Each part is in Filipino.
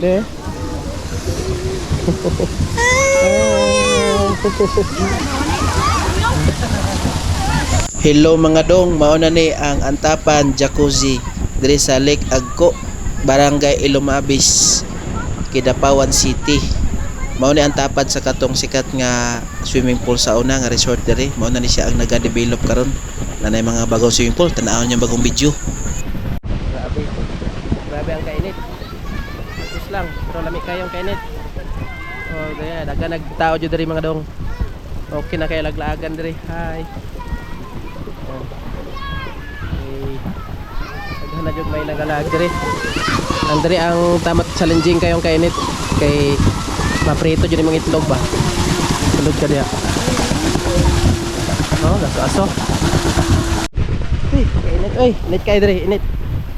De. Hello mga dong, mauna ni ang Antapan Jacuzzi diri sa Lake Agco, Barangay Ilomabis, Kidapawan City. Mao ni ang tapad sa katong sikat nga swimming pool sa una nga resort diri. Mao na ni siya ang naga-develop karon. Nanay mga bagong swimming pool, tan-awon niyo bagong video. Grabe. Grabe ang kainit. Tapos lang, pero lami kayong kainit. Oh, daya daga nagtao jud diri mga dong. Okay na kay laglaagan diri. Hi. Na jud may nagalag diri. Andri ang tamat challenging kayong kainit kay maprito jud imong itlog ba. Itlog ka diha. Oh, aso. Kainit oy, init kay diri, init.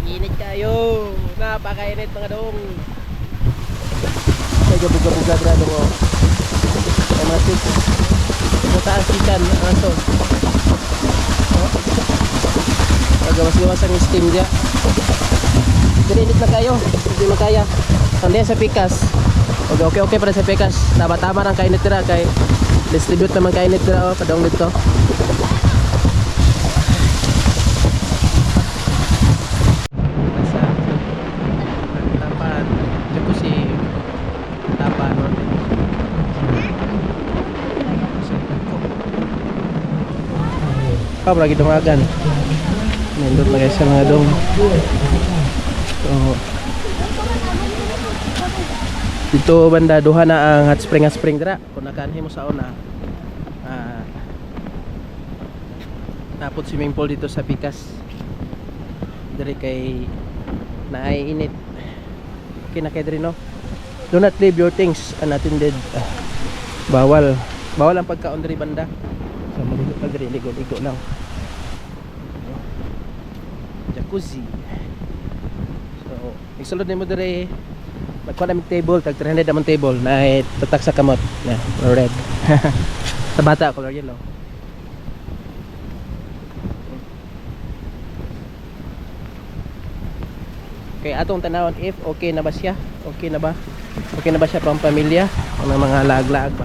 Init kayo. Napakainit mga dong. Kay gabuga-buga dira dong. Ay mga sit. Taas ikan aso. Oh. Gawas-gawas ang steam dia. Dirinit na kayo. Hindi mo kaya. Hindi sa pikas. Okay para sa pikas. Tama-tama ang kainit dira kay distribute naman kainit dira padong dito. Sa tapan. Jacuzzi. Tapan. Pa lagi dumagan. Nindot na guys sa mga dong. So, dito banda duha na ang hot spring dira. Kung nakanhi mo sa una, napot swimming pool dito sa Pikas. Diri kay naay-init. Kinakay diri no. Do not leave your things unattended. Bawal ang pagkaon diri banda. So maligo pa diri, ligo lang. Jacuzzi. So, isulod nimo dire magkuha namin table, tag 300 naman table na tatak sa kamot na red. Sa bata color yellow. Okay, atong tanawon if okay na ba siya? Okay na ba? Okay na ba siya pang pamilya? O mga laag-laag ba?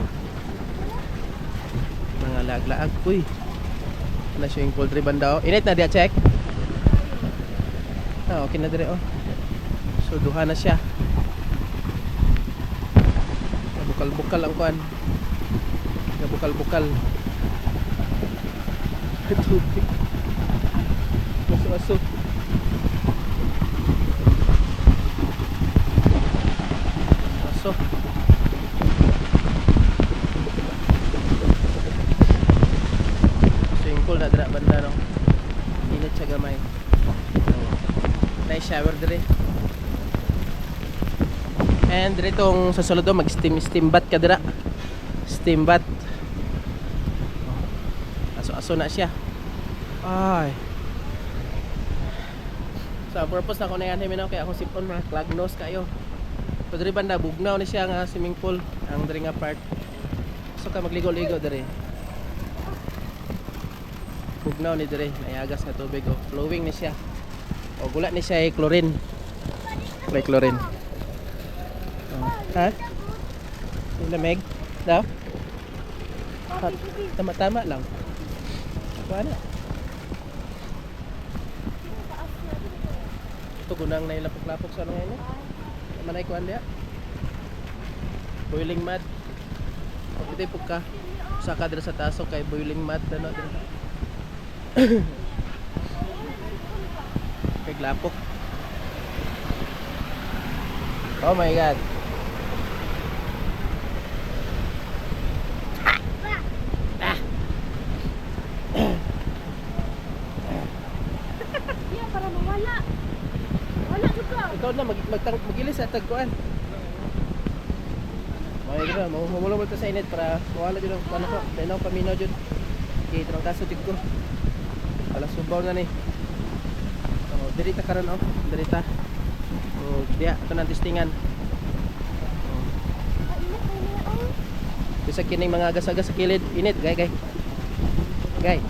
Mga laag-laag. Uy. Ano swimming pool diri banda? Init na dia check. Okay na dire oh. So duha na siya. Bukal-bukal ang kuan. Bukal-bukal. Tubig. Masuk. Masuk. Swimming pool na dira banda no. Init siya gamay. Nice shower dire. And dire tong sa sulod mag steam bath ka dira. Steam bath. Aso na siya. Ay. So ang purpose na ko na yan himinaw kay akong sipon mga clog nose kayo. So dire banda bugnaw ni siya nga swimming pool ang dire nga part. So ka magligo-ligo dire. Bugnaw ni dire, nayagas na tubig oh. Flowing ni siya. O gula ni siya ay chlorine. May chlorine. Ha? Lamig? Daw? Tama-tama lang. Wala. Ito gunang na ilapok-lapok sa ano ngayon. Manay kuhan diya. Boiling mud. Pagkita po ka. Saka dira sa taso kay boiling mud. Ano dira. Lapok. Oh my god. Yeah, para mawala. Wala juga. Ikaw na magilis at tagkuan. May gira, mamulong mo sa init para mawala jud ang ano ko. Dinaw paminaw jud. Okay, trang kaso jud ko. Alas subaw na ni. Dirita karon oh, dirita. Oh, dia ato nang testingan. Bisa kining mga agas-agas sa kilid, init, gay. Gay.